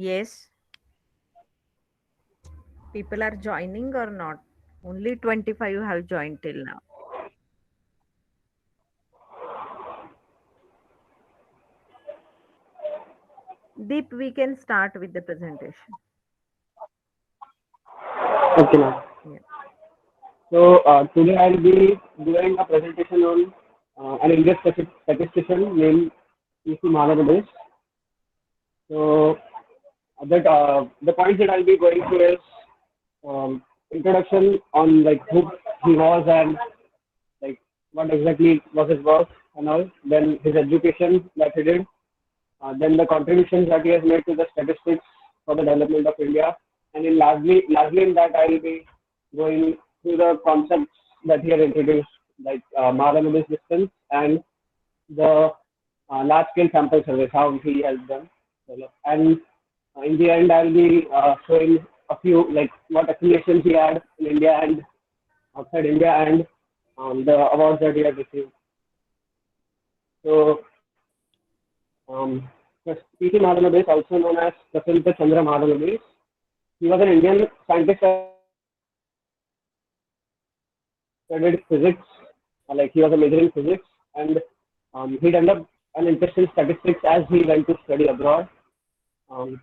Yes, people are joining or not? Only 25 have joined till now. Deep, we can start with the presentation. Okay, ma'am. Yeah. So today I'll be doing a presentation on an Indian statistician named P.C. Mahalanobis. So the points that I'll be going through is introduction on like who he was and like what exactly was his work and all. Then his education that he did. Then the contributions that he has made to the statistics for the development of India. And in lastly in that I will be going through the concepts that he has introduced, like Mahalanobis distance and the large-scale sample surveys, how he has done. And in the end, I'll be showing a few, like what affiliations he had in India and outside India and the awards that he has received. So, P.C. Mahalanobis, also known as Prafulla Chandra Mahalanobis, he was an Indian scientist that studied physics, like he was a major in physics, and he developed an interest in statistics as he went to study abroad. Um,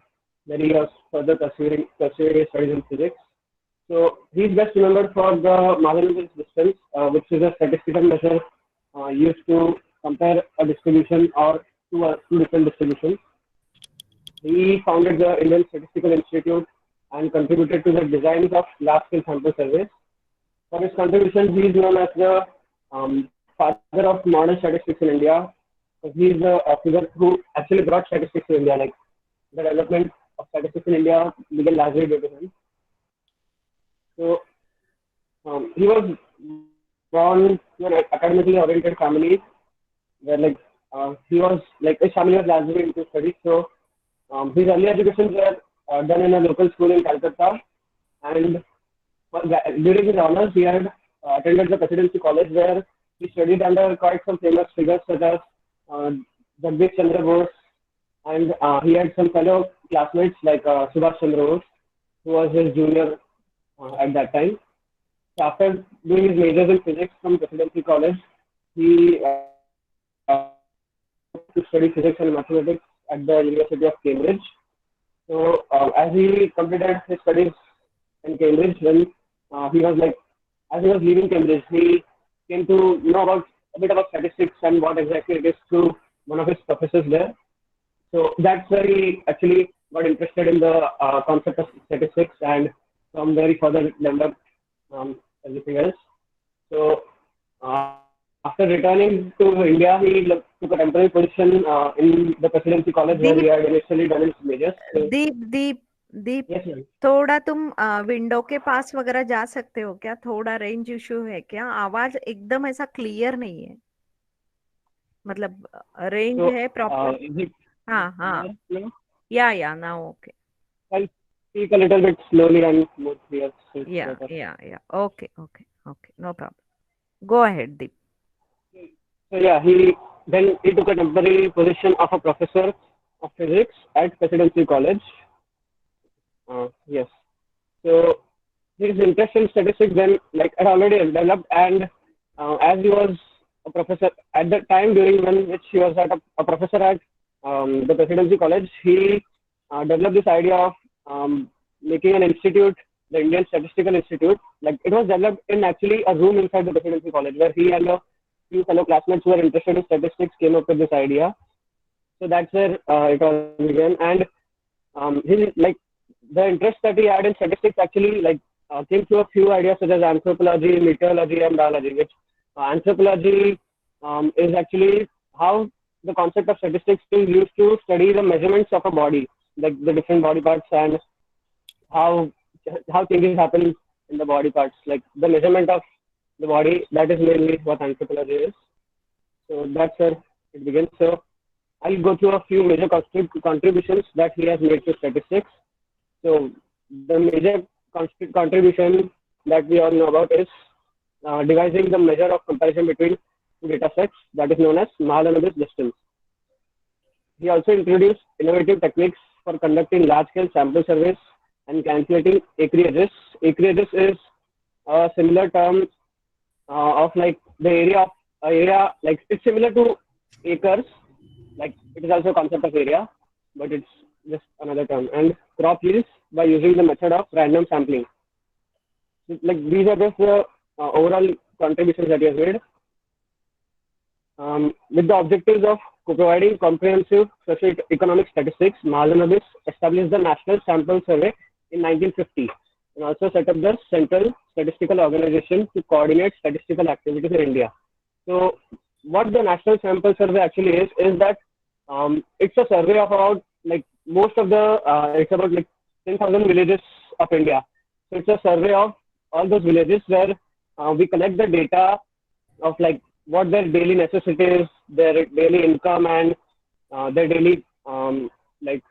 where he was further pursuing his studies in physics. So he's best remembered for the Mahalanobis distance, which is a statistical measure used to compare a distribution or two different distributions. He founded the Indian Statistical Institute and contributed to the designs of large-scale sample surveys. For his contributions, he is known as the father of modern statistics in India. He is the figure who actually brought statistics to India. Like the development of statistics in India began largely due to him. So he was born to an academically oriented family where he was like his family was largely into studies. So his early education were done in a local school in Calcutta, and during his honors he had attended the Presidency College where he studied under quite some famous figures such as uh, Jagdish Chandra Bose, and he had some fellow classmates like Subhash Chandra Bose, who was his junior at that time. So after doing his majors in physics from Presidency College, he to study physics and mathematics at the University of Cambridge. So as he completed his studies in Cambridge, when he was like, as he was leaving Cambridge, he came to know about a bit about statistics and what exactly it is through one of his professors there. So that's where he actually got interested in the concept of statistics, and from there he further developed everything else. So after returning to India, he took a temporary position in the Presidency College where he had Deep, initially done his majors. So Deep Deep Deep yes, ma'am. थोड़ा तुम window के पास वगैरह जा सकते हो क्या? थोड़ा range issue है क्या? आवाज एकदम ऐसा क्लियर नहीं है, मतलब रेंज So है प्रॉपर? is it हाँ हाँ, clear now? या ना okay, I'll speak a little bit slowly and more clear, so it's better. Yeah okay okay okay, no problem, go ahead Deep. So yeah, he took a temporary position of a professor of physics at Presidency College. Yes. So his interest in statistics then like had already developed, and as he was a professor at the time during when which he was a professor at the Presidency College, he developed this idea of making an institute, the Indian Statistical Institute. Like it was developed in actually a room inside the Presidency College where he and a few fellow classmates who were interested in statistics came up with this idea. So that's where it all began, and his like the interest that he had in statistics actually came through a few ideas such as anthropology, meteorology, and biology. Which anthropology is actually how the concept of statistics is used to study the measurements of a body, like the different body parts and how how changes happen in the body parts, like the measurement of the body. That is mainly what anthropology is. So that's where it begins. So I'll go through a few major contributions that he has made to statistics. So the major contribution that we all know about is devising the measure of comparison between two data sets that is known as Mahalanobis distance. He also introduced innovative techniques for conducting large-scale sample surveys and calculating acreages. Acreages is a similar term of like the area like it's similar to acres, like it is also a concept of area, but it's just another term. And crop yields by using the method of random sampling. So, like these are just the overall contributions that he has made. With the objectives of providing comprehensive socio-economic statistics, Mahalanobis established the National Sample Survey in 1950 and also set up the Central Statistical Organization to coordinate statistical activities in India. So, what the National Sample Survey actually is that it's a survey of about like most of the it's about like 10,000 villages of India. So it's a survey of all those villages where we collect the data of like what their daily necessities, their daily income, and their daily like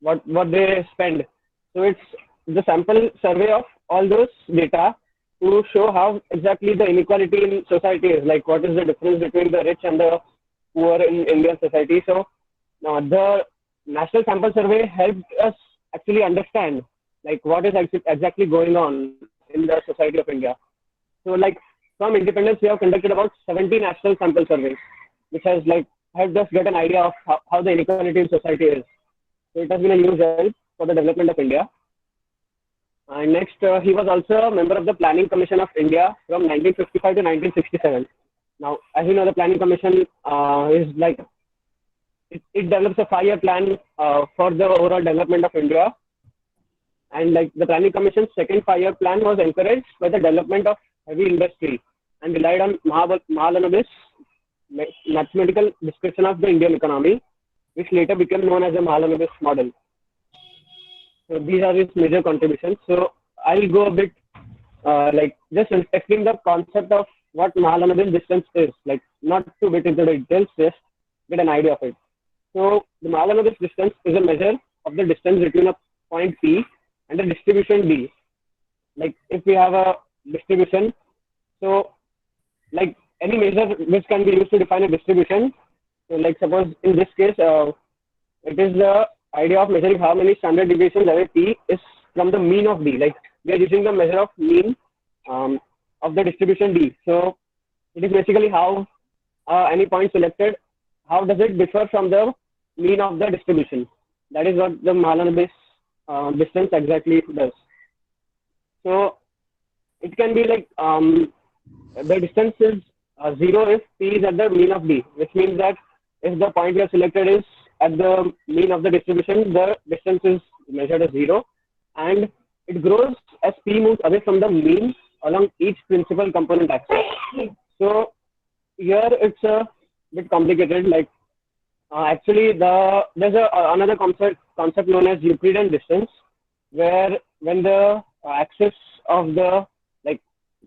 what they spend. So it's the sample survey of all those data to show how exactly the inequality in society is, like what is the difference between the rich and the poor in Indian society. So the National Sample Survey helped us actually understand like what is exactly going on in the society of India. So like from independence, we have conducted about 70 national sample surveys, which has like helped us get an idea of how the inequality in society is. So it has been a huge help for the development of India. And next, he was also a member of the Planning Commission of India from 1955 to 1967. Now, as you know, the Planning Commission is like, it develops a 5-year plan for the overall development of India. And like the Planning Commission's second 5-year plan was encouraged by the development of heavy industry and relied on Mahalanobis' mathematical description of the Indian economy, which later became known as the Mahalanobis model. So these are his major contributions. So I'll go a bit like just explain the concept of what Mahalanobis distance is, like not too bit into the details, just get an idea of it. So the Mahalanobis distance is a measure of the distance between a point P and a distribution D. Like if we have a distribution, so like any measure which can be used to define a distribution. So like suppose in this case, it is the idea of measuring how many standard deviations away P is from the mean of D. Like we are using the measure of mean of the distribution D. So it is basically how any point selected, how does it differ from the mean of the distribution. That is what the Mahalanobis distance exactly does. So it can be like the distance is 0 if P is at the mean of D, which means that if the point you have selected is at the mean of the distribution, the distance is measured as 0, and it grows as P moves away from the mean along each principal component axis. So here it's a bit complicated. Like actually, there's another concept known as Euclidean distance, where when the axis of the like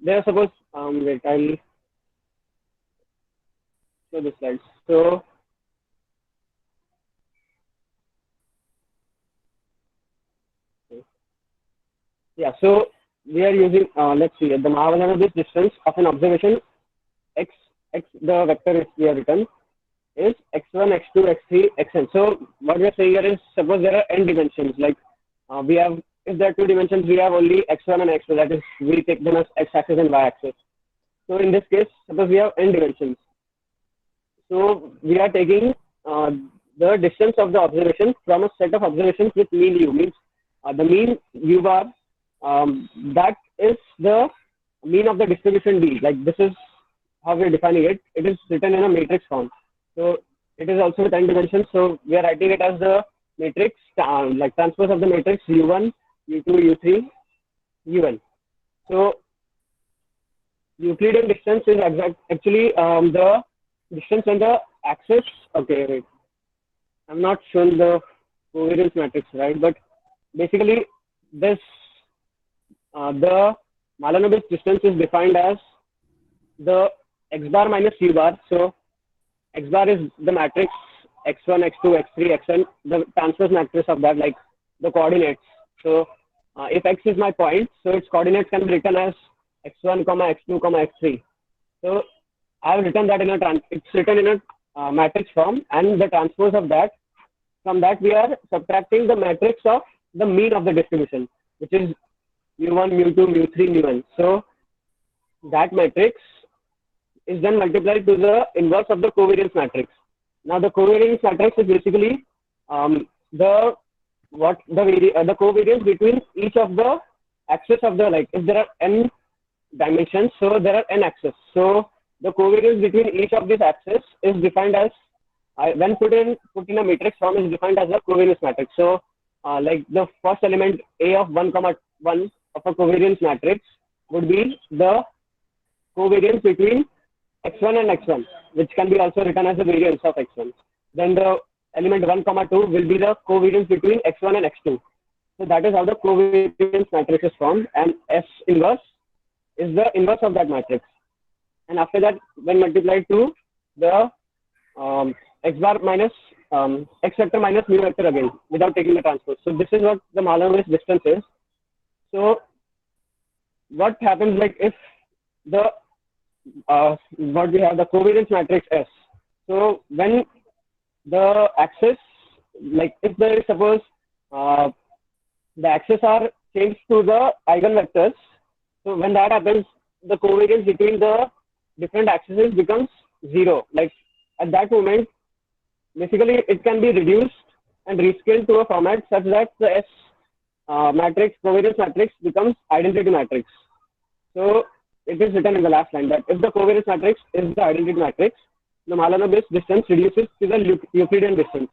there suppose wait, I'll show the slides. So yeah, so we are using let's see the Mahalanobis distance of an observation x the vector is we have written is x1, x2, x3, xn. So what we are saying here is suppose there are n dimensions. Like we have if there are 2 dimensions, we have only x1 and x2. That is we take them as x-axis and y-axis. So in this case, suppose we have n dimensions. So we are taking the distance of the observation from a set of observations with mean u. Means the mean u bar that is the mean of the distribution D. Like this is how we are defining it. It is written in a matrix form. So it is also with n dimensions. So we are writing it as the matrix like transpose of the matrix u1, u2, u3, un. So Euclidean distance is actually the distance on the axis. Okay, wait. I'm not showing the covariance matrix, right? But basically, this the Mahalanobis distance is defined as the x bar minus u bar. So x bar is the matrix x1, x2, x3, xn, the transpose matrix of that, like the coordinates. So if x is my point, so its coordinates can be written as x1, x2, x3. So I have written that it's written in a matrix form, and the transpose of that From that, we are subtracting the matrix of the mean of the distribution, which is mu1, mu2, mu3, mu1. So that matrix is then multiplied to the inverse of the covariance matrix. Now the covariance matrix is basically the covariance between each of the axes of the, like, if there are n dimensions, so there are n axes. So the covariance between each of these axes is defined as, when put in a matrix form, is defined as a covariance matrix. So like the first element A of 1 comma 1 of a covariance matrix would be the covariance between x1 and x1, which can be also written as the variance of x1. Then the element 1 comma 2 will be the covariance between x1 and x2. So that is how the covariance matrix is formed, and S inverse is the inverse of that matrix. And after that, when multiplied to the x bar minus x vector minus mu vector again, without taking the transpose. So this is what the Mahalanobis distance is. So what happens, like, if the what we have, the covariance matrix S. So when the axis, like if there is, suppose the axes are changed to the eigenvectors, so when that happens, the covariance between the different axes becomes 0. Like at that moment, basically it can be reduced and rescaled to a format such that the S matrix, covariance matrix, becomes identity matrix. So it is written in the last line that if the covariance matrix is the identity matrix, the Mahalanobis distance reduces to the Euclidean distance.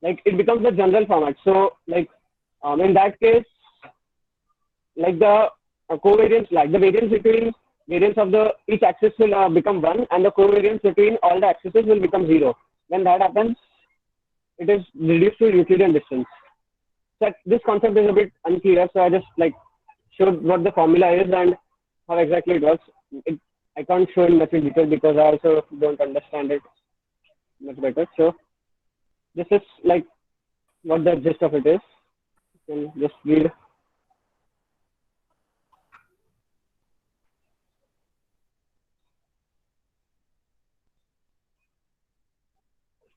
Like it becomes the general format. So like in that case, like the covariance, like the variance between variance of the each axis will become 1, and the covariance between all the axes will become 0. When that happens, it is reduced to Euclidean distance. So this concept is a bit unclear, so I just like showed what the formula is and how exactly it works. I can't show in much detail because I also don't understand it much better. So this is like what the gist of it is. You can just read.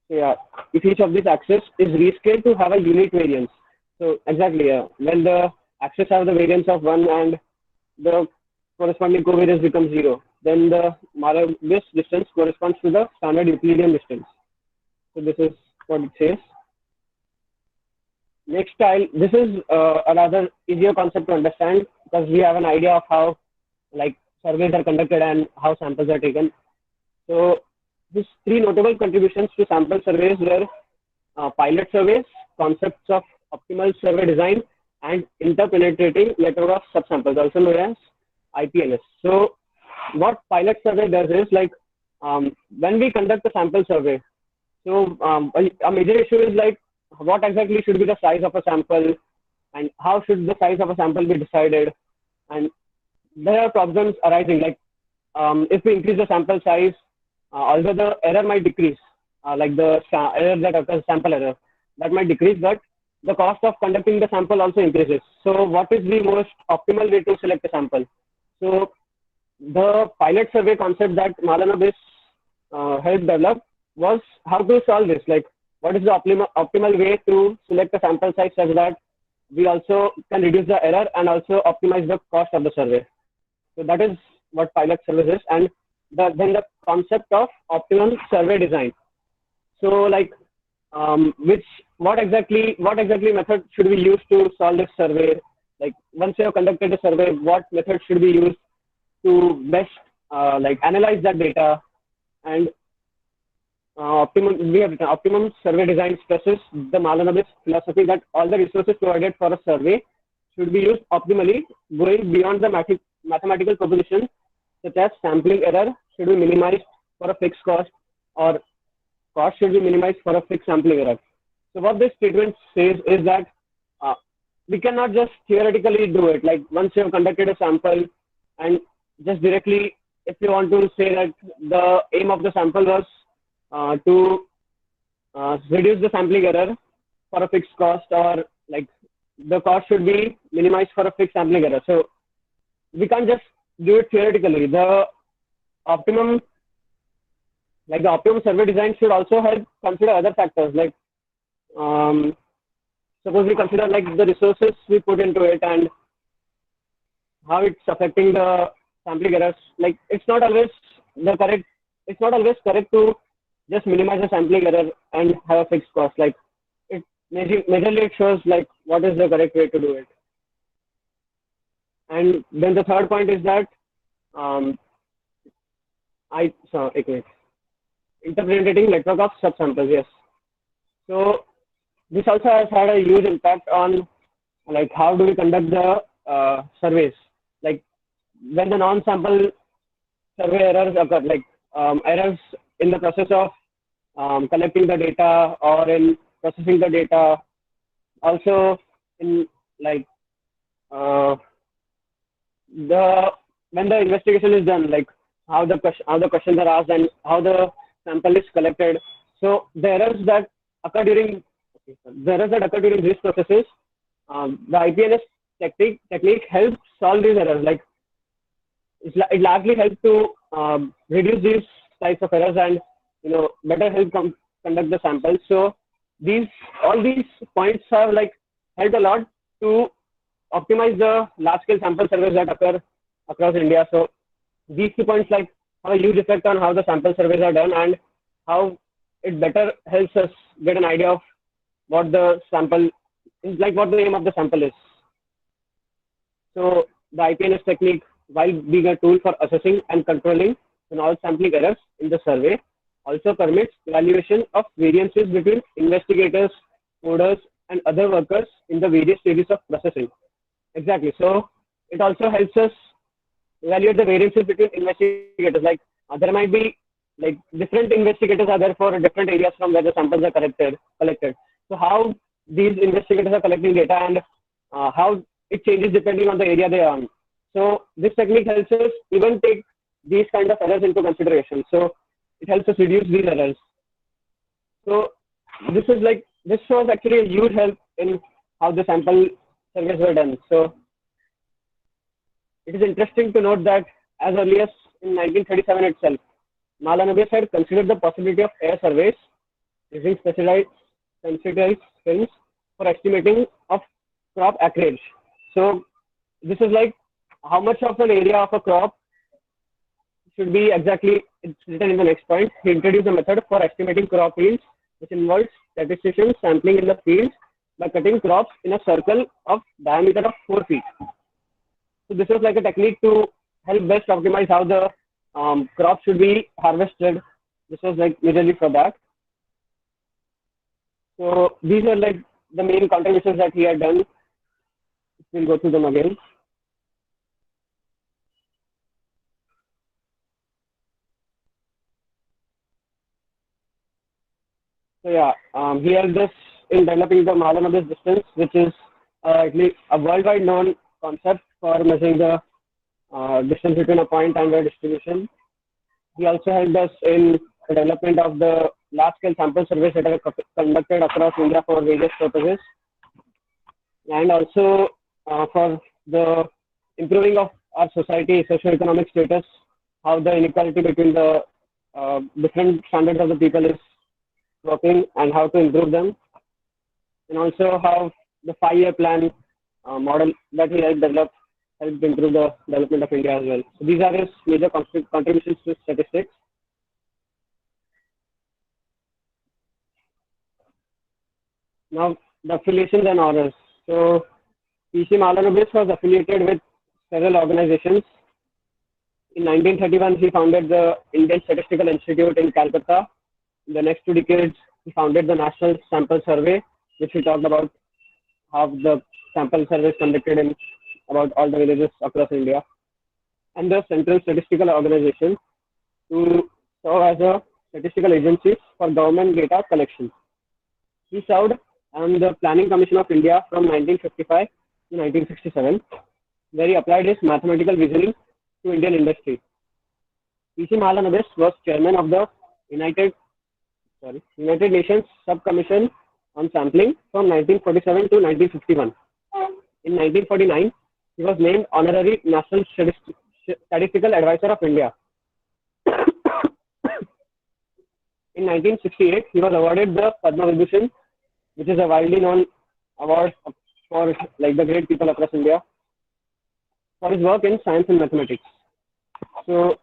So yeah, if each of these axes is rescaled to have a unit variance. So exactly, when the axes have the variance of 1 and the corresponding covariance becomes 0, then this distance corresponds to the standard Euclidean distance. So this is what it says. Next style, this is a rather easier concept to understand because we have an idea of how like surveys are conducted and how samples are taken. So these 3 notable contributions to sample surveys were pilot surveys, concepts of optimal survey design, and interpenetrating network of subsamples, also known as IPNS. So what pilot survey does is, like, when we conduct a sample survey, so a major issue is like what exactly should be the size of a sample and how should the size of a sample be decided. And there are problems arising, like if we increase the sample size, although the error might decrease, like the error that occurs, sample error, that might decrease, but the cost of conducting the sample also increases. So what is the most optimal way to select a sample? So the pilot survey concept that Mahalanobis helped develop was how to solve this. Like, what is the optimal way to select a sample size such that we also can reduce the error and also optimize the cost of the survey. So that is what pilot survey is, and then the concept of optimum survey design. So like, what exactly method should we use to solve this survey? Like once you have conducted a survey, what method should be used to best like analyze that data? And optimum survey design stresses the Mahalanobis philosophy that all the resources provided for a survey should be used optimally, going beyond the mathematical proposition such as sampling error should be minimized for a fixed cost, or cost should be minimized for a fixed sampling error. So what this statement says is that we cannot just theoretically do it. Like once you have conducted a sample and just directly, if you want to say that the aim of the sample was to reduce the sampling error for a fixed cost, or like the cost should be minimized for a fixed sampling error. So we can't just do it theoretically. The optimum survey design should also help consider other factors, like suppose we consider like the resources we put into it and how it's affecting the sampling errors. Like it's not always correct to just minimize the sampling error and have a fixed cost. Like it majorly it shows like what is the correct way to do it. And then the third point is that um, okay, interpreting network of subsamples. Yes. So this also has had a huge impact on like how do we conduct the surveys. Like when the non-sample survey errors occur, like errors in the process of collecting the data or in processing the data, also in like uh, the when the investigation is done, like how the questions are asked and how the sample is collected. So the errors that occur during these processes, the IPNS technique helps solve these errors. Like it largely helps to reduce these types of errors and better help conduct the samples. So these all these points have like helped a lot to optimize the large scale sample surveys that occur across India. So these 2 points like have a huge effect on how the sample surveys are done and how it better helps us get an idea of what the sample is, like what the aim of the sample is. So the IPNS technique, while being a tool for assessing and controlling the knowledge sampling errors in the survey, also permits evaluation of variances between investigators, coders, and other workers in the various stages of processing. Exactly. So it also helps us evaluate the variances between investigators. Like there might be like different investigators are there for different areas from where the samples are collected. So how these investigators are collecting data and how it changes depending on the area they are on. So this technique helps us even take these kind of errors into consideration. So it helps us reduce these errors. So this was actually a huge help in how the sample surveys were done. So it is interesting to note that as early as in 1937 itself, Mahalanobis had considered the possibility of air surveys using sensitized films for estimating of crop acreage. So this is like how much of an area of a crop should be exactly, it's written in the next point. He introduced a method for estimating crop yields, which involves statisticians sampling in the fields by cutting crops in a circle of diameter of 4 feet. So this was like a technique to help best optimize how the crop should be harvested. This was like majorly for that. So these are like the main contributions that he had done. We'll go through them again. So yeah, he helped us in developing the Mahalanobis distance, which is a worldwide known concept for measuring the distance between a point and a distribution. He also helped us in the development of the large-scale sample surveys that are conducted across India for various purposes, and also for the improving of our society, socio-economic status, how the inequality between the different standards of the people is working and how to improve them, and also how the 5-year plan model that he helped develop helped improve the development of India as well. So these are his major contributions to statistics. Now, the affiliations and honors. So, P.C. Mahalanobis was affiliated with several organizations. In 1931, he founded the Indian Statistical Institute in Calcutta. In the next 2 decades, he founded the National Sample Survey, which we talked about, how the sample surveys conducted in about all the villages across India, and the Central Statistical Organization to serve as a statistical agency for government data collection. He served on the Planning Commission of India from 1955 to 1967, where he applied his mathematical reasoning to Indian industry. P.C. Mahalanobis was chairman of the United Nations Subcommission on Sampling from 1947 to 1951. In 1949, he was named Honorary National Statistical Advisor of India. In 1968, he was awarded the Padma Vibhushan which is a widely known award for like the great people across India for his work in science and mathematics. So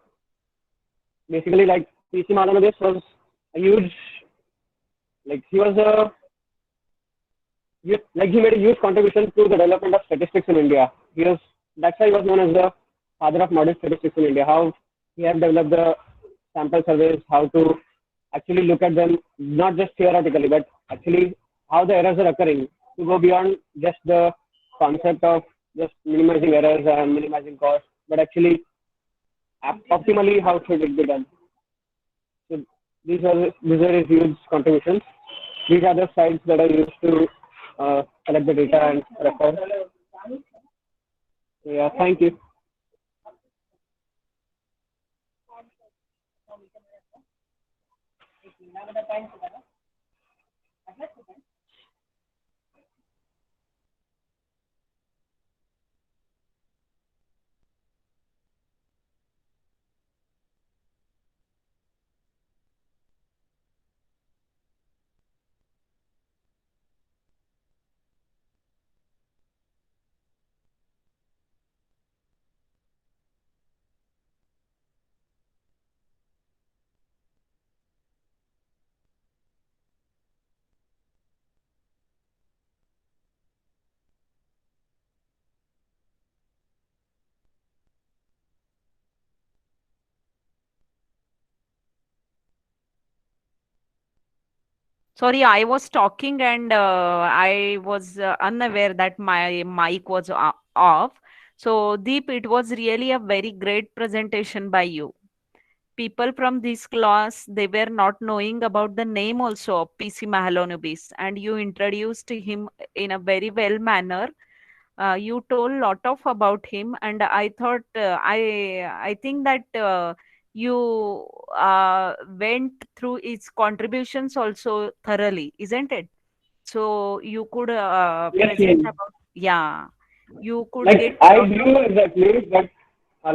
basically, like PC Mahalanobis was a huge, like he was a like he made a huge contribution to the development of statistics in India. He was That's why he was known as the father of modern statistics in India. How he had developed the sample surveys, how to actually look at them not just theoretically, but actually how the errors are occurring to go beyond just the concept of just minimizing errors and minimizing costs, but actually optimally how should it be done. So these are his huge contributions. These are the sites that I used to collect the data and refer. So, yeah, thank you. Sorry, I was talking and I was unaware that my mic was off. So, Deep, it was really a very great presentation by you. People from this class, they were not knowing about the name also of PC Mahalanobis, and you introduced him in a very well manner. You told lot of about him, and I thought I think that you went through its contributions also thoroughly, isn't it? So you could Yes, present ma'am. about, yeah, you could get Like I lot of, knew exactly, but I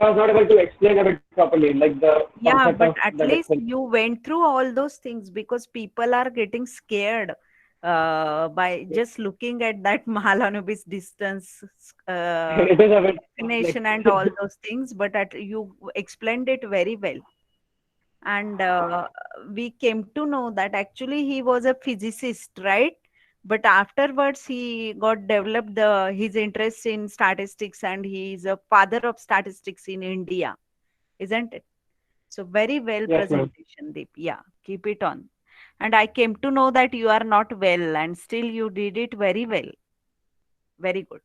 was not able to explain a bit properly, like the yeah, concept of but at that least itself. you went through all those things because people are getting scared by just looking at that Mahalanobis distance It is a bit complex. definition and all those things, but you explained it very well. And we came to know that actually he was a physicist, right? But afterwards he got developed his interest in statistics, and he is a father of statistics in India, isn't it? So very well Yes, ma'am. presentation, Deep. Yeah, keep it on. And I came to know that you are not well, and still you did it very well. Very good.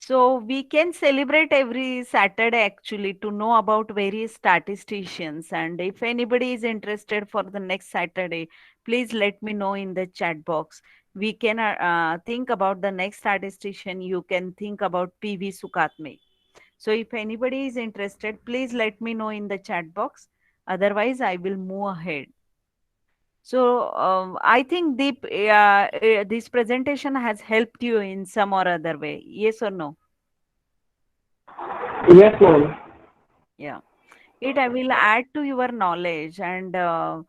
So we can celebrate every Saturday actually to know about various statisticians. And if anybody is interested for the next Saturday, please let me know in the chat box. We can think about the next statistician. You can think about PV Sukatme. So if anybody is interested, please let me know in the chat box. Otherwise, I will move ahead. So I think this presentation has helped you in some or other way. Yes or no? Yes, ma'am. Yeah. It will add to your knowledge. And uh,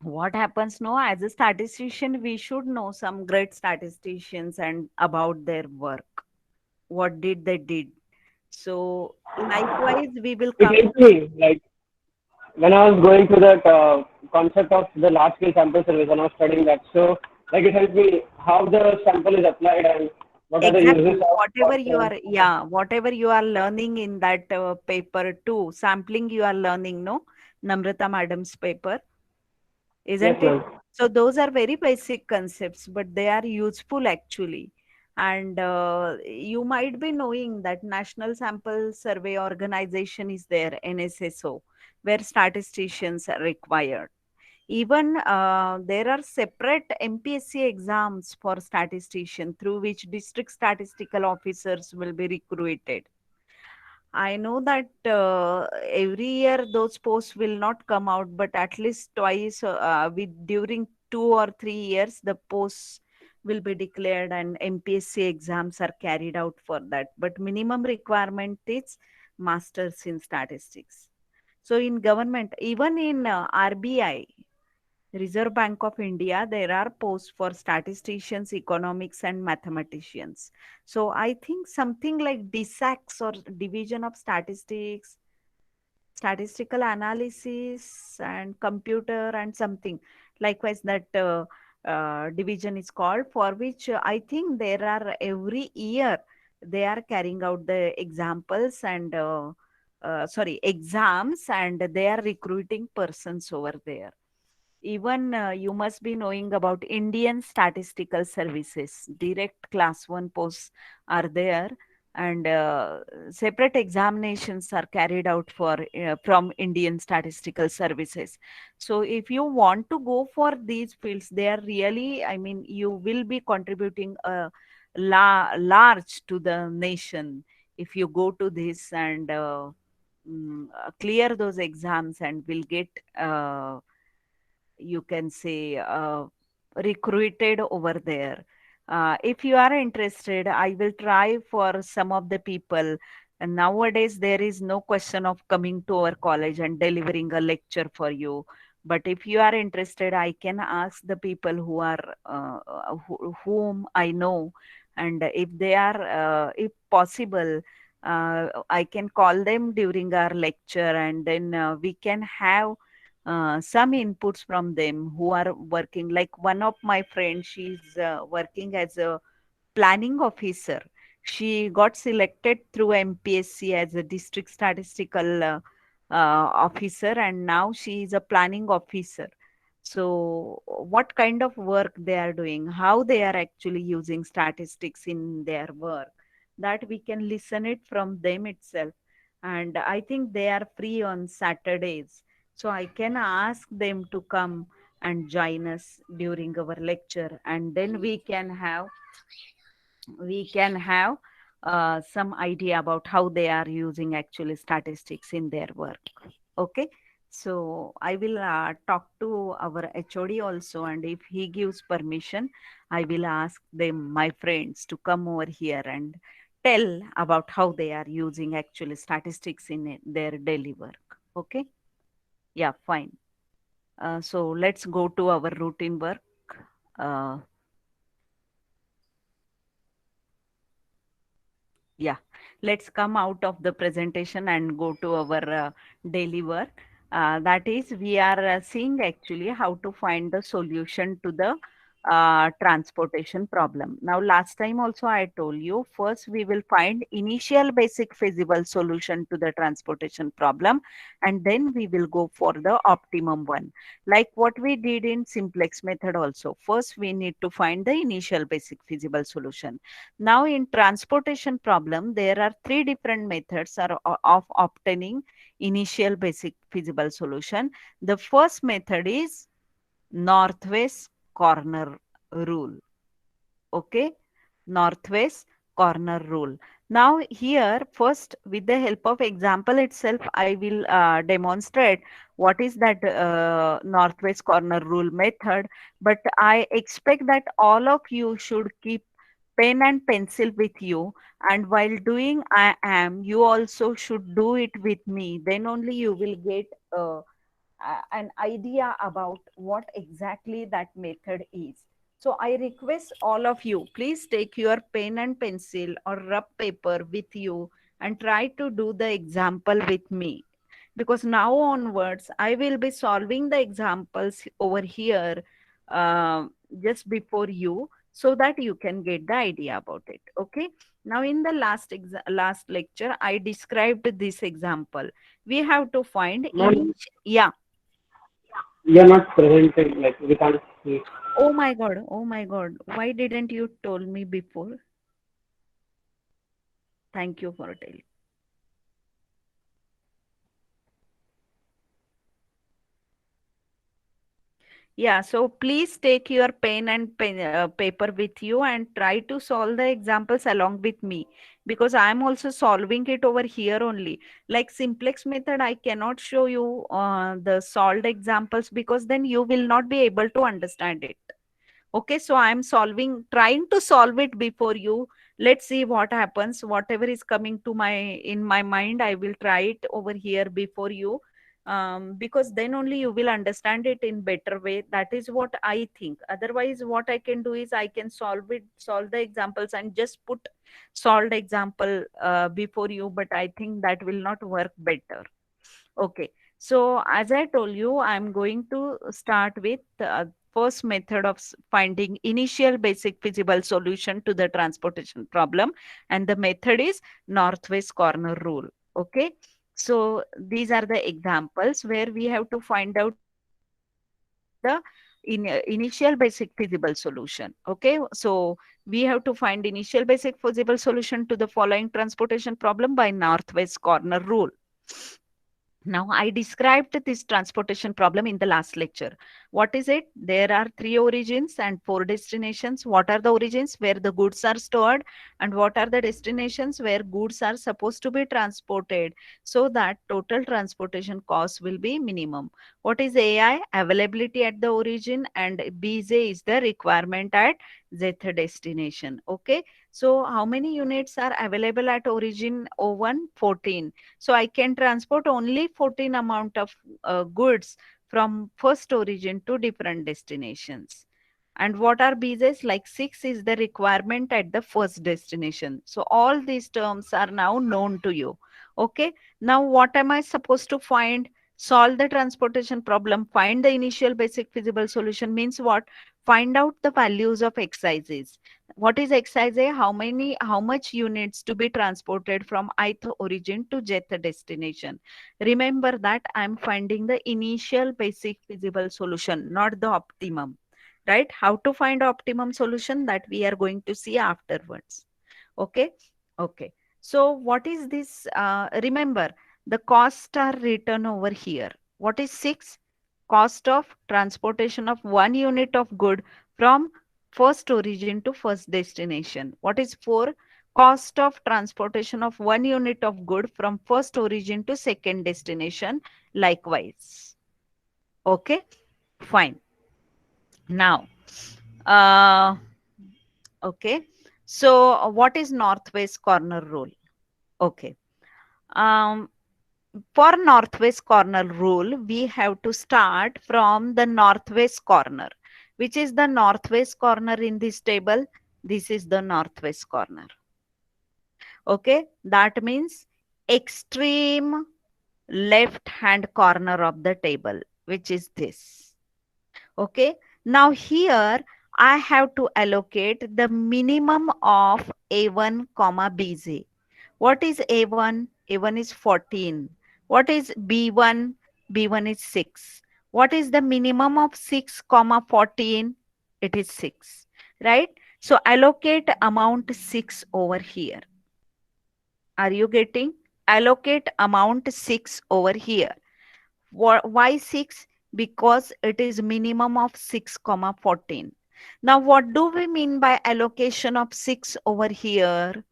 what happens now, as a statistician, we should know some great statisticians and about their work. What did they did? So likewise, we will It come. helped me, like when I was going through that concept of the large scale sample service when I was studying that. So like it helped me how the sample is applied and what are the uses Exactly. of Whatever what. you are, yeah, whatever you are learning in that paper too, sampling you are learning, no? Namrata madam's paper, Yes, isn't it? ma'am. So those are very basic concepts, but they are useful actually. And you might be knowing that National Sample Survey Organization is there, NSSO, where statisticians are required. Even there are separate MPSC exams for statistician through which district statistical officers will be recruited. I know that every year those posts will not come out, but at least twice with during 2 or 3 years, the posts will be declared and MPSC exams are carried out for that. But minimum requirement is masters in statistics. So in government, even in RBI, Reserve Bank of India, there are posts for statisticians, economics, and mathematicians. So I think something like DSACs or Division of Statistics, statistical analysis, and computer, and something likewise that division is called, for which I think there are every year they are carrying out the examples and sorry, exams, and they are recruiting persons over there. Even you must be knowing about Indian Statistical Services. Direct class 1 posts are there, and separate examinations are carried out for from Indian Statistical Services. So if you want to go for these fields, they are really, I mean, you will be contributing a large to the nation if you go to this and clear those exams and will get you can say recruited over there. If you are interested, I will try for some of the people. And nowadays, there is no question of coming to our college and delivering a lecture for you. But if you are interested, I can ask the people who are whom I know, and if they are, if possible, I can call them during our lecture, and then we can have some inputs from them who are working. Like one of my friends, she's working as a planning officer. She got selected through MPSC as a district statistical officer, and now she is a planning officer. So what kind of work they are doing, how they are actually using statistics in their work, that we can listen it from them itself. And I think they are free on Saturdays, so I can ask them to come and join us during our lecture, and then we can have some idea about how they are using actually statistics in their work. Okay. So I will talk to our HOD also, and if he gives permission, I will ask them, my friends, to come over here and tell about how they are using actually statistics in their daily work. Okay. Yeah, fine. So let's go to our routine work. Uh, Yeah, let's come out of the presentation and go to our daily work. That is, we are seeing actually how to find the solution to the transportation problem. Now, last time also I told you, first we will find initial basic feasible solution to the transportation problem, and then we will go for the optimum one. Like what we did in simplex method also. First, we need to find the initial basic feasible solution. Now, in transportation problem, there are three different methods of obtaining initial basic feasible solution. The first method is northwest corner rule. Okay, northwest corner rule. Now here, first, with the help of example itself, I will demonstrate what is that northwest corner rule method. But I expect that all of you should keep pen and pencil with you, and while doing I am, you also should do it with me. Then only you will get an idea about what exactly that method is. So I request all of you, please take your pen and pencil or rub paper with you and try to do the example with me. Because now onwards, I will be solving the examples over here uh, just before you, so that you can get the idea about it. Okay. Now, in the last lecture, I described this example. We have to find Ma'am, yeah. we are not presenting, like we can't see. Oh my God. Oh my God. Why didn't you told me before? Thank you for telling. Yeah, so please take your pen and paper with you and try to solve the examples along with me, because I am also solving it over here only. Like simplex method, I cannot show you the solved examples because then you will not be able to understand it. Okay, so I am trying to solve it before you. Let's see what happens. Whatever is coming to my in my mind, I will try it over here before you. because then only you will understand it in better way. That is what I think. Otherwise, what I can do is I can solve the examples and just put solved example before you, but I think that will not work better. Okay. So as I told you, I'm going to start with first method of finding initial basic feasible solution to the transportation problem, and the method is northwest corner rule. Okay. So these are the examples where we have to find out the initial basic feasible solution. Okay. So we have to find initial basic feasible solution to the following transportation problem by northwest corner rule. Now, I described this transportation problem in the last lecture. What is it? There are three origins and four destinations. What are the origins? Where the goods are stored, and what are the destinations? Where goods are supposed to be transported, so that total transportation cost will be minimum. What is AI? Availability at the origin, and BJ is the requirement at zth destination. Okay. So, how many units are available at origin O1? 14. So I can transport only 14 amount of goods from first origin to different destinations. And what are BJs? Like 6 is the requirement at the first destination. So all these terms are now known to you. Okay. Now what am I supposed to find? Solve the transportation problem. Find the initial basic feasible solution means what? Find out the values of excises. What is excise? How much units to be transported from ith origin to jth destination? Remember that I'm finding the initial basic feasible solution, not the optimum. Right? How to find optimum solution, that we are going to see afterwards. Okay. Okay. So what is this? Remember, the costs are written over here. What is 6? Cost of transportation of 1 unit of good from first origin to first destination. What is 4? Cost of transportation of 1 unit of good from first origin to second destination. Likewise. Okay. Fine. Now, uh, okay. So, what is northwest corner rule? Okay. Um, for northwest corner rule, we have to start from the northwest corner. Which is the northwest corner in this table? This is the northwest corner. Okay. That means extreme left hand corner of the table, which is this. Okay. Now here I have to allocate the minimum of A1 comma BJ. What is A1? A1 is 14. What is B1? B1 is 6. What is the minimum of 6 comma 14? It is 6. Right? So allocate amount 6 over here. Are you getting? Allocate amount 6 over here. Why 6? Because it is minimum of 6 comma 14. Now what do we mean by allocation of 6 over here?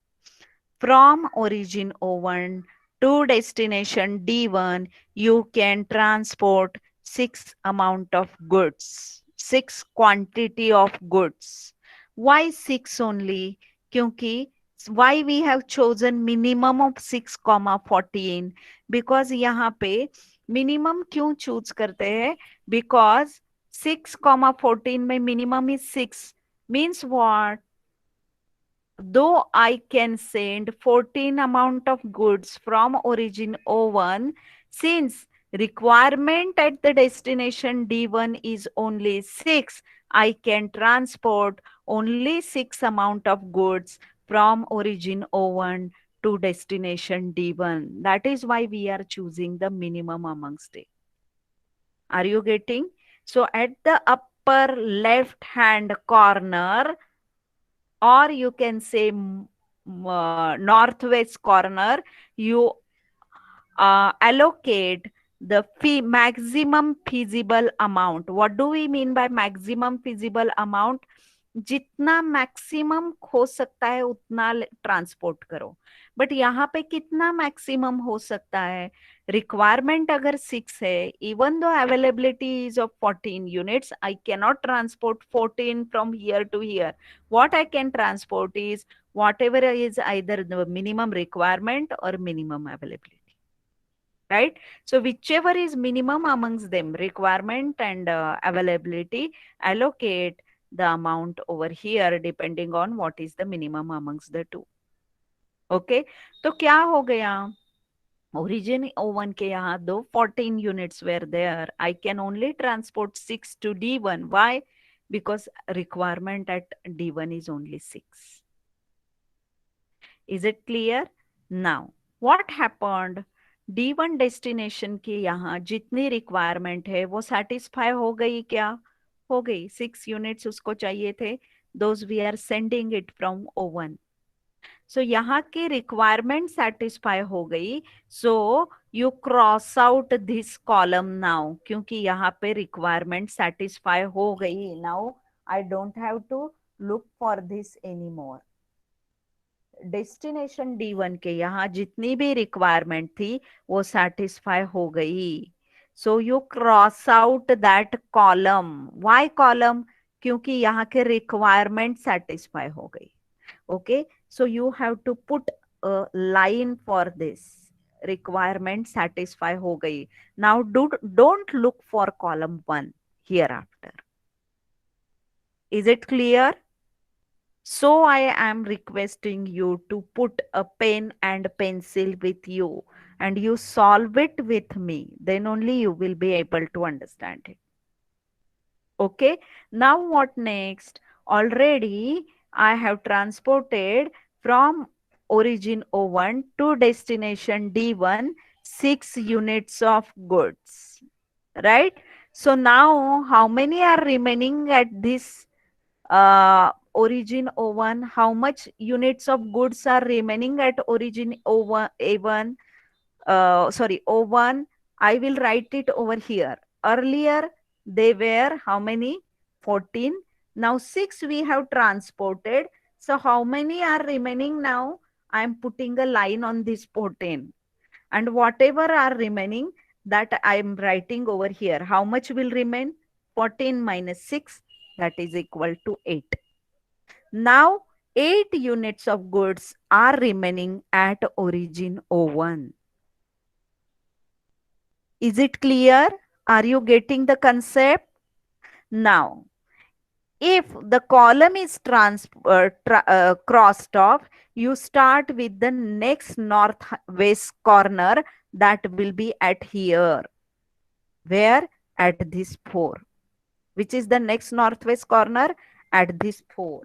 From origin O1 to destination D1, you can transport 6 amount of goods, 6 quantity of goods. Why 6 only? क्योंकि why we have chosen minimum of 6 comma 14? Because यहाँ पे minimum क्यों choose करते हैं? Because 6 comma 14 में minimum is 6 means what? Though I can send 14 amount of goods from origin O1, since requirement at the destination D1 is only 6, I can transport only 6 amount of goods from origin O1 to destination D1. That is why we are choosing the minimum amongst it. Are you getting? So at the upper left hand corner, or you can say northwest corner, you allocate the fee maximum feasible amount. What do we mean by maximum feasible amount? जितना maximum हो सकता है उतना transport करो. But यहाँ पे कितना maximum हो सकता है? रिक्वायरमेंट अगर 6 है, even though availability is of 14 units, I cannot transport 14 from here to here. what I can transport is whatever is either the minimum requirement or minimum availability. right? So whichever is minimum amongst them, requirement and availability, allocate the amount over here depending on what is the minimum amongst the two. Okay, तो क्या हो गया, origin O1 के यहाँ though 14 units were there, I can only transport 6 to D1. Why? Because requirement at D1 is only 6. Is it clear? Now what happened, D1 destination की यहाँ जितनी requirement है वो सेटिस्फाई हो गई क्या? हो गई, 6 यूनिट्स उसको चाहिए थे, those we are sending it from O1. So यहाँ की रिक्वायरमेंट सेटिस्फाई हो गई, so you cross out this column now, क्योंकि यहाँ पे रिक्वायरमेंट सेटिस्फाई हो गई. Now I don't have to look for this any more. Destination D1 के यहाँ जितनी भी रिक्वायरमेंट थी वो सेटिस्फाई हो गई. So you cross out that column. Why column? क्योंकि यहाँ के रिक्वायरमेंट सेटिस्फाई हो गई. Okay, so you have to put a line for this. Requirement satisfy हो गई. Now don't look for column 1 hereafter. Is it clear? So I am requesting you to put a pen and pencil with you and you solve it with me. Then only you will be able to understand it. Okay, now what next? Already I have transported from origin O1 to destination D1 6 units of goods, right? So now how many are remaining at this origin O1? How much units of goods are remaining at origin O1, A1? Sorry, O1, I will write it over here. Earlier, they were how many? 14. Now 6 we have transported. So how many are remaining now? I am putting a line on this 14. And whatever are remaining, that I am writing over here. How much will remain? 14 minus 6, that is equal to 8. Now 8 units of goods are remaining at origin O1. Is it clear? Are you getting the concept? Now, if the column is crossed off, you start with the next northwest corner that will be at here. Where? At this 4. Which is the next northwest corner? At this 4.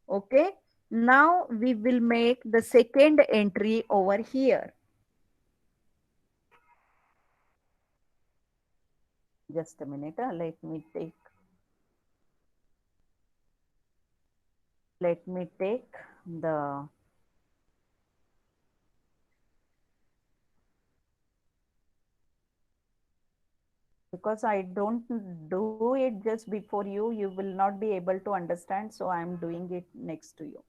Okay. Now we will make the second entry over here. Just a minute. Let me take the because I don't do it just before you, you will not be able to understand. So I am doing it next to you.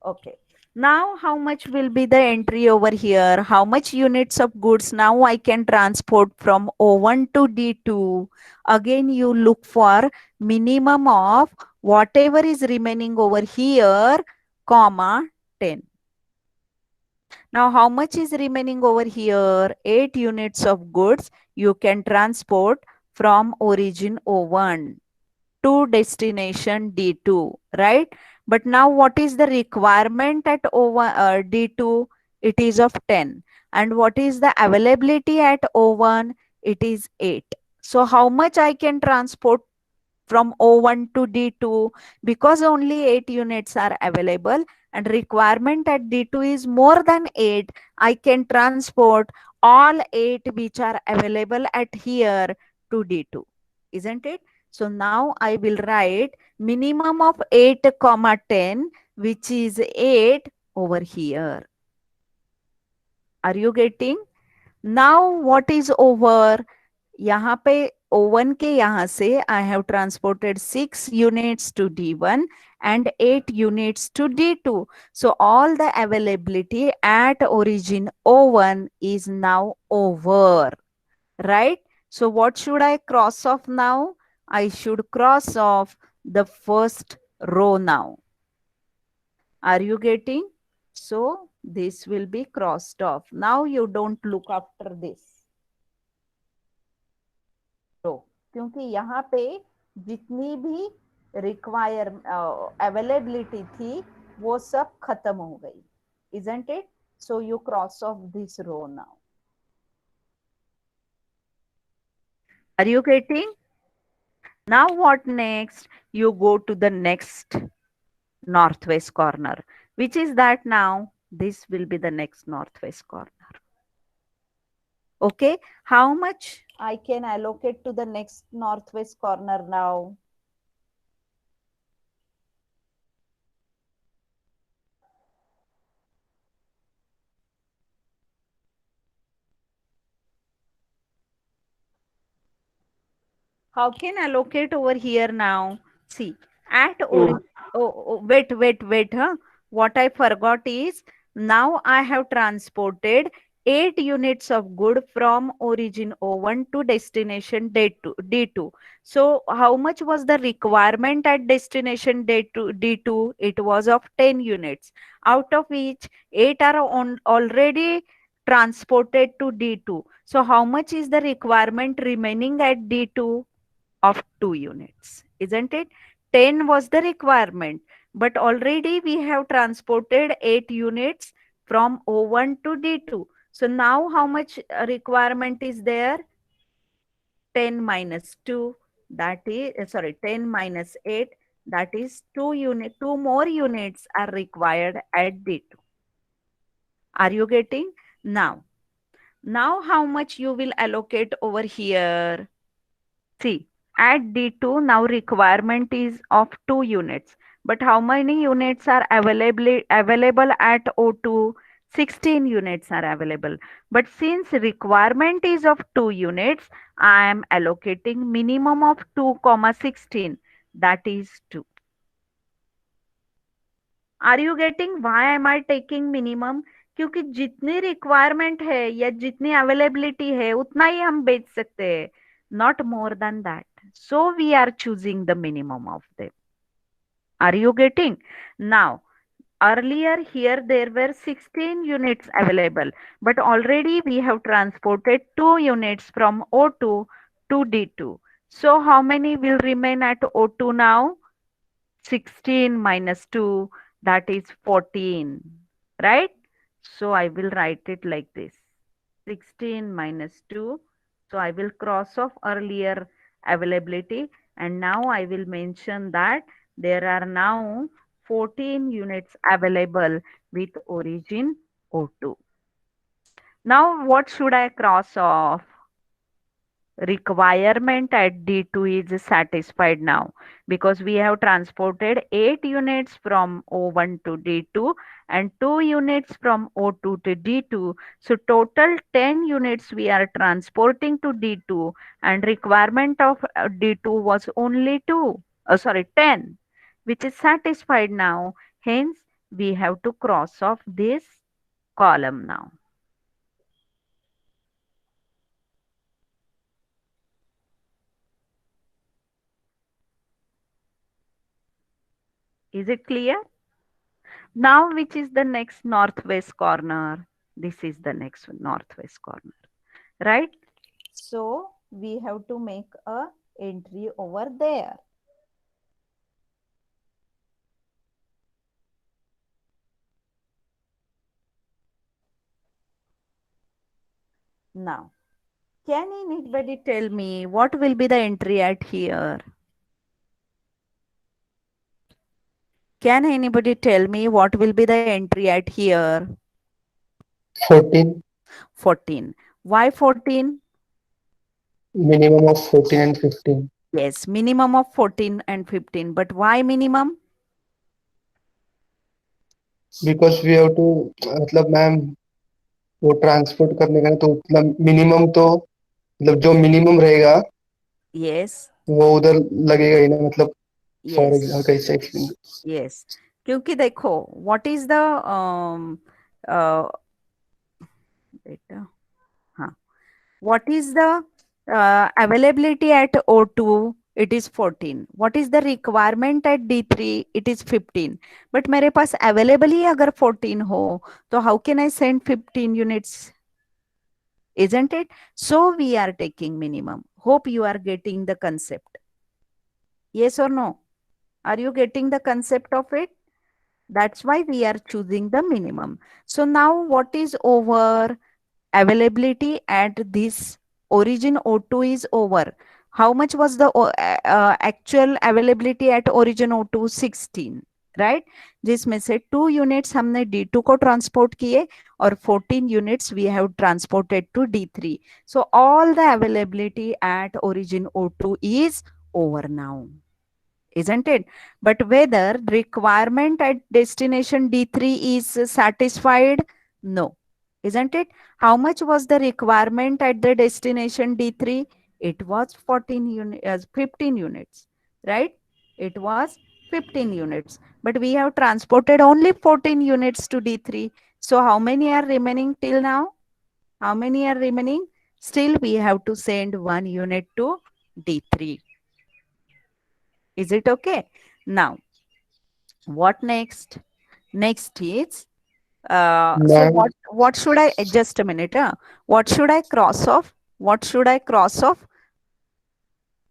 Okay. Now how much will be the entry over here? How much units of goods now I can transport from O1 to D2? Again, you look for minimum of whatever is remaining over here, comma 10. Now, how much is remaining over here? 8 units of goods you can transport from origin O1 to destination D2, right? But now what is the requirement at O1, D2? It is of 10. And what is the availability at O1? It is 8. So how much I can transport from O1 to D2? Because only 8 units are available and requirement at D2 is more than 8, I can transport all 8 which are available at here to D2, isn't it? So now I will write minimum of 8 comma 10, which is 8 over here. Are you getting? Now what is over? यहाँ पे O1 के यहाँ से I have transported 6 units to D1 and 8 units to D2. So all the availability at origin O1 is now over, right? So what should I cross off now? I should cross off the first row now. Are you getting? So This will be crossed off. Now you don't look after this. तो क्योंकि यहाँ पे जितनी भी require availability थी वो सब खत्म हो गई. Isn't it? So you cross off this row now. Are you getting? Now what next? You go to the next northwest corner. Which is that now? This will be the next northwest corner. Okay. How much I can allocate to the next northwest corner now? How can allocate over here now? See, at Two. origin. Oh, wait, huh? What I forgot is now I have transported 8 units of good from origin O1 to destination D2. So, how much was the requirement at destination D2? It was of 10 units, out of which 8 are already transported to D2. So, how much is the requirement remaining at D2? Of 2 units, isn't it? 10 was the requirement, but already we have transported 8 units from O1 to D2. So now how much requirement is there? 10 minus 2, that is, sorry, 10 minus 8, that is 2 more units are required at D2. Are you getting? Now how much you will allocate over here? See, at D2 now requirement is of 2 units. But how many units are available at O2? 16 units are available. But since requirement is of 2 units, I am allocating minimum of 2 comma 16. That is 2. Are you getting why am I taking minimum? क्योंकि जितनी requirement है या जितनी availability है उतना ही हम बेच सकते हैं, not more than that. So we are choosing the minimum of them. Are you getting? Now earlier here there were 16 units available, but already we have transported 2 units from O2 to D2. So how many will remain at O2 now? 16 minus 2, that is 14, right? So I will write it like this: 16 minus 2. So I will cross off earlier availability, and now I will mention that there are now 14 units available with origin O2. Now what should I cross off? Requirement at D2 is satisfied now because we have transported 8 units from O1 to D2 and 2 units from O2 to D2. So total 10 units we are transporting to D2, and requirement of D2 was only 2, sorry, 10, which is satisfied now. Hence, we have to cross off this column now. Is it clear? Now, which is the next northwest corner? This is the next northwest corner, right? So, we have to make a entry over there. Now, can anybody tell me what will be the entry at here? Can anybody tell me what will be the entry at here? 14. 14. Why 14? Minimum of 14 and 15. Yes, minimum of 14 and 15. But why minimum? Because we have to, मतलब ma'am वो transport करने का तो मतलब minimum तो मतलब जो minimum रहेगा Yes. वो उधर लगेगा ही ना मतलब फॉर Yes. एग्जाम्पल कैसे एक्सप्लेन Yes. क्योंकि देखो what is the uh, बेटा हाँ what is the availability at O2? It is 14. What is the requirement at D3? It is 15. But मेरे पास available ही अगर 14 हो, तो how can I send 15 units? Isn't it? So we are taking minimum. Hope you are getting the concept. Yes or no? Are you getting the concept of it? That's why we are choosing the minimum. So now what is over? Availability at this origin O2 is over. How much was the actual availability at origin O2? 16, right? जिसमें से 2 units हमने D2 को transport किए और 14 units we have transported to D3. So all the availability at origin O2 is over now, isn't it? But whether requirement at destination D3 is satisfied? No, isn't it? How much was the requirement at the destination D3? It was 14 units, 15 units, right? It was 15 units, but we have transported only 14 units to D3. So how many are remaining till now? How many are remaining? Still we have to send 1 unit to D3. Is it okay? Now, what next? Next is, so ma'am what should I, just a minute, what should I cross off? What should I cross off?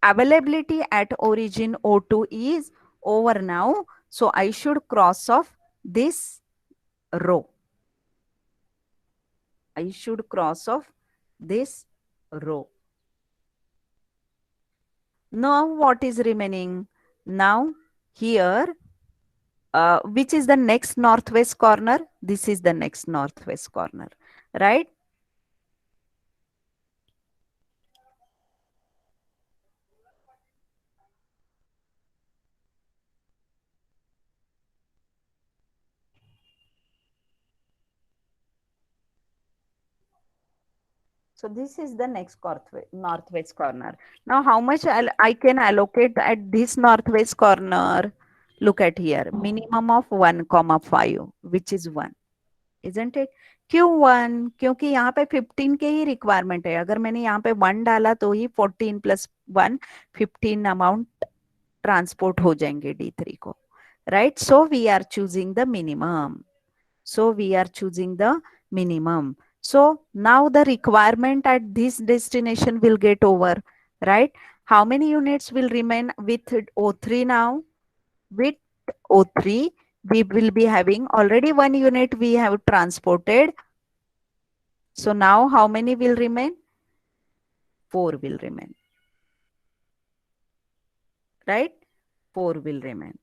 Availability at origin O2 is over now. So I should cross off this row. I should cross off this row. Now what is remaining? Now here, which is the next northwest corner? This is the next northwest corner, right? So this is the next northwest corner. Now how much I can allocate at this northwest corner? Look at here, minimum of 1 comma 5, which is 1, isn't it? क्यों 1? क्योंकि यहाँ पे 15 के ही requirement है. अगर मैंने यहाँ पे 1 डाला तो ही 14 प्लस 1 15 अमाउंट ट्रांसपोर्ट हो जाएंगे D3 को, right? So we are choosing the minimum. So we are choosing the minimum. So now the requirement at this destination will get over, right? How many units will remain with O3 now? With O3, we will be having already 1 unit we have transported. So now how many will remain? 4 will remain, right? 4 will remain.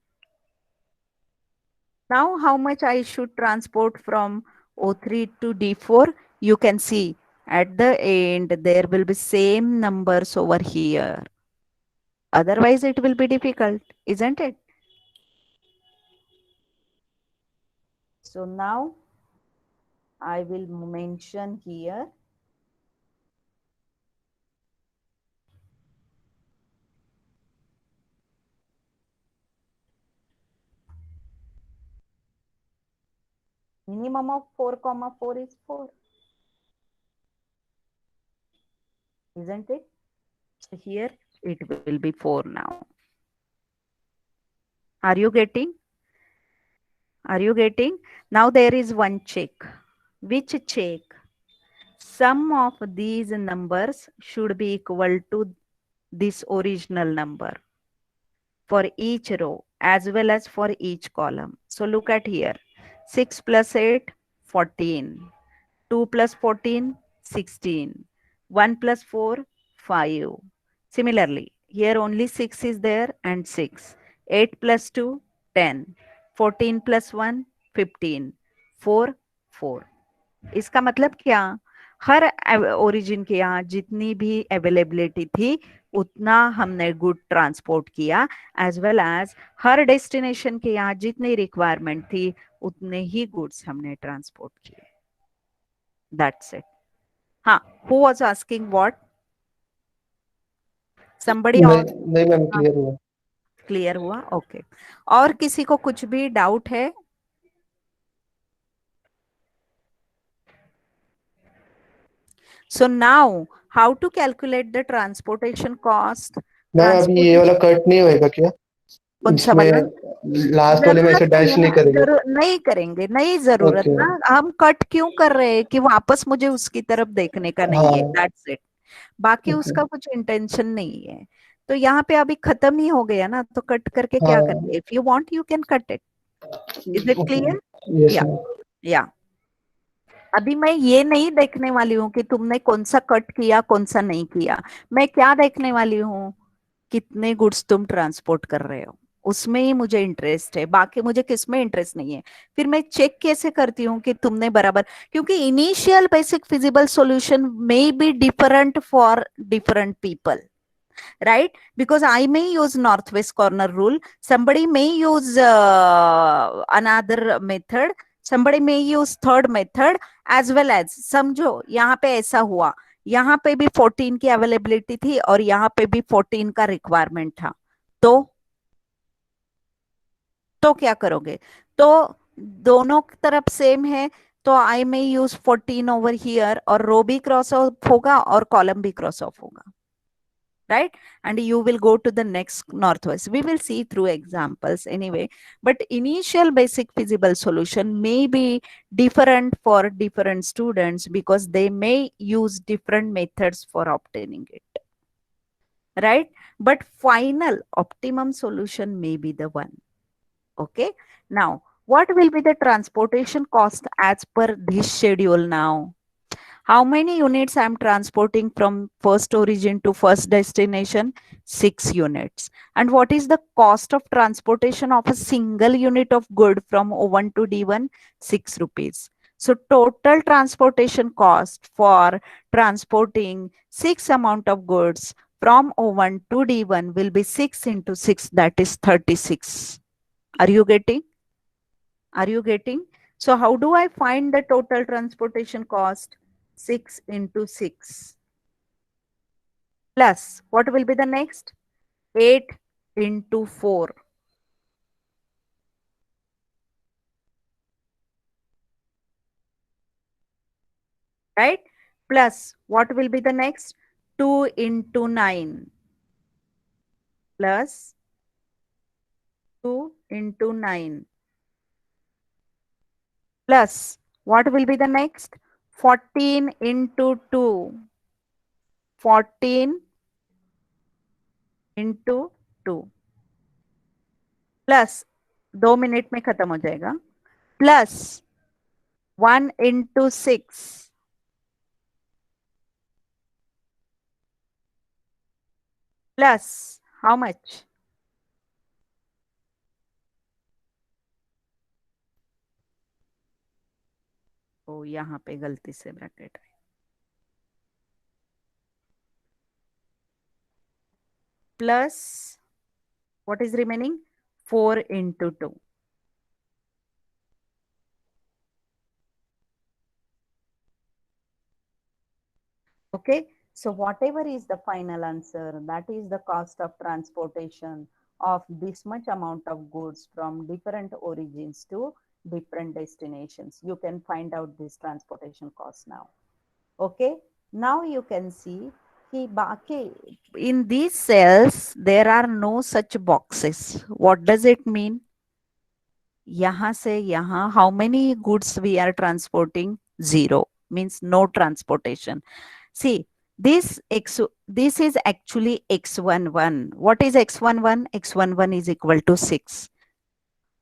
Now how much I should transport from O3 to D4? You can see at the end there will be same numbers over here. Otherwise it will be difficult, isn't it? So now I will mention here minimum of 4 comma 4 is 4, isn't it? So here it will be 4 now. Are you getting? Are you getting? Now there is one check. Which check? Sum of these numbers should be equal to this original number for each row as well as for each column. So look at here. 6 plus 8, 14. 2 plus 14, 16. 1 plus 4, 5. Similarly, here only 6 is there and 6. 8 plus 2, 10. 14 plus 1, 15. 4, 4. इसका मतलब क्या? हर origin के यहाँ जितनी भी availability थी उतना हमने गुड ट्रांसपोर्ट किया, एज वेल एज हर डेस्टिनेशन के यहाँ जितनी रिक्वायरमेंट थी उतने ही गुड्स हमने ट्रांसपोर्ट किए. That's it. हाँ, who was asking what? Somebody नहीं और? नहीं मैम क्लियर हुआ. क्लियर हुआ? ओके. और किसी को कुछ भी डाउट है? So now, how to calculate the transportation cost? Ma'am अभी ये वाला ट्रांसपोर्टेशन कट नहीं होएगा क्या? कौन सा इसमें वाला? लास्ट वाले में जरूरत ऐसे नहीं डैश है नहीं ना, करेंगे? जरूर नहीं करेंगे, नहीं जरूरत ओके। ना। हम कट क्यों कर रहे हैं कि वापस मुझे उसकी तरफ देखने का नहीं है, हाँ। That's it. बाकी ओके। उसका कुछ इंटेंशन नहीं है। तो यहाँ पे अभी खत्म ही हो गया ना, तो कट करके क्या हाँ। करेंगे? If you want you can cut it. Is it okay. Clear? Yes या मैम। या अभी मैं ये नहीं देखने वाली हूँ कि तुमने कौन सा कट किया कौन सा नहीं किया। मैं क्या देखने वाली हूँ? कितने गुड्स तुम ट्रांसपोर्ट कर रहे हो, उसमें ही मुझे इंटरेस्ट है, बाकी मुझे किसमें इंटरेस्ट नहीं है। फिर मैं चेक कैसे करती हूँ कि तुमने बराबर, क्योंकि initial basic feasible solution may be different for different people, right? Because I may use northwest corner rule, somebody may use another method, somebody may use third method, as well as समझो यहाँ पे ऐसा हुआ, यहाँ पे भी 14 की availability थी और यहाँ पे भी 14 का रिक्वायरमेंट था। तो क्या करोगे? तो दोनों तरफ सेम है, तो आई में यूज 14 ओवर हियर, और रो भी क्रॉस ऑफ होगा और कॉलम भी क्रॉस ऑफ होगा, right? And you will go to the next northwest. We will see through examples anyway, but initial basic feasible solution may be different for different students because they may use different methods for obtaining it, right? But final optimum solution may be the one. Okay, now what will be the transportation cost as per this schedule now? How many units I'm transporting from first origin to first destination? 6 units. And what is the cost of transportation of a single unit of good from O1 to D1? 6 rupees. So total transportation cost for transporting 6 amount of goods from O1 to D1 will be 6 into 6, that is 36. Are you getting? Are you getting? So how do I find the total transportation cost? 6 into 6 plus what will be the next? 8 into 4, right? Plus what will be the next? 2 into 9 plus 2 into 9 plus what will be the next? 14 into 2, 14 into 2 plus 2 minute में खत्म हो जाएगा, plus 1 into 6 plus how much? ओ यहाँ पे गलती से bracket है, plus what is remaining? 4 into 2. Okay, so whatever is the final answer, that is the cost of transportation of this much amount of goods from different origins to different destinations. You can find out this transportation cost now. Okay, now you can see in these cells there are no such boxes. What does it mean? यहाँ से यहाँ how many goods we are transporting? 0, means no transportation. See, this is actually x11. What is x11? X11 is equal to 6.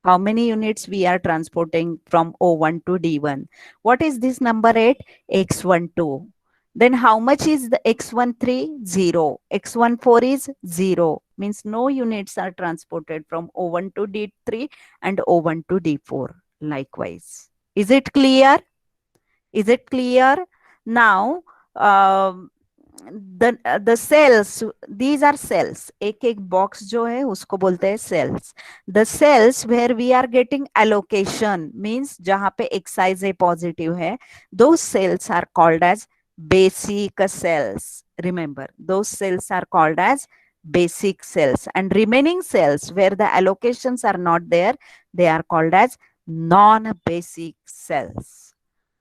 How many units we are transporting from O1 to D1? What is this number 8? X12. Then how much is the X13? 0. X14 is 0. Means no units are transported from O1 to D3 and O1 to D4. Likewise. Is it clear? Is it clear? Now, the cells, these are cells. एक एक box जो है उसको बोलते हैं cells. The cells where we are getting allocation means जहाँ पे xij positive है, those cells are called as basic cells. Remember, those cells are called as basic cells, and remaining cells where the allocations are not there, they are called as non-basic cells.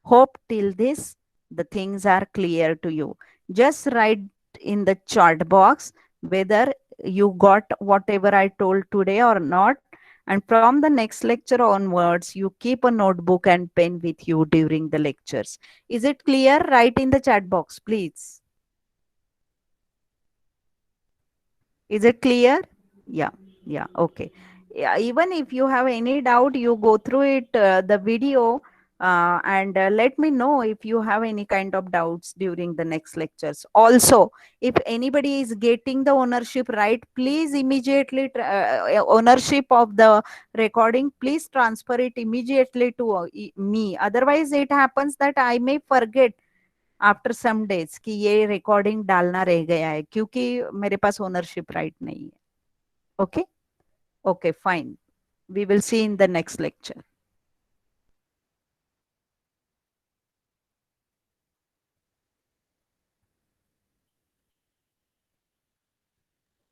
Hope till this the things are clear to you. Just write in the chart box whether you got whatever I told today or not. And from the next lecture onwards, you keep a notebook and pen with you during the lectures. Is it clear? Write in the chat box, please. Is it clear? Yeah, yeah, okay. Yeah, even if you have any doubt, you go through it, the video, and let me know if you have any kind of doubts during the next lectures. Also, if anybody is getting the ownership right, please immediately ownership of the recording, please transfer it immediately to me. Otherwise, it happens that I may forget after some days कि ये recording डालना रह गया है क्योंकि मेरे पास ownership right नहीं है. Okay, okay, fine. We will see in the next lecture.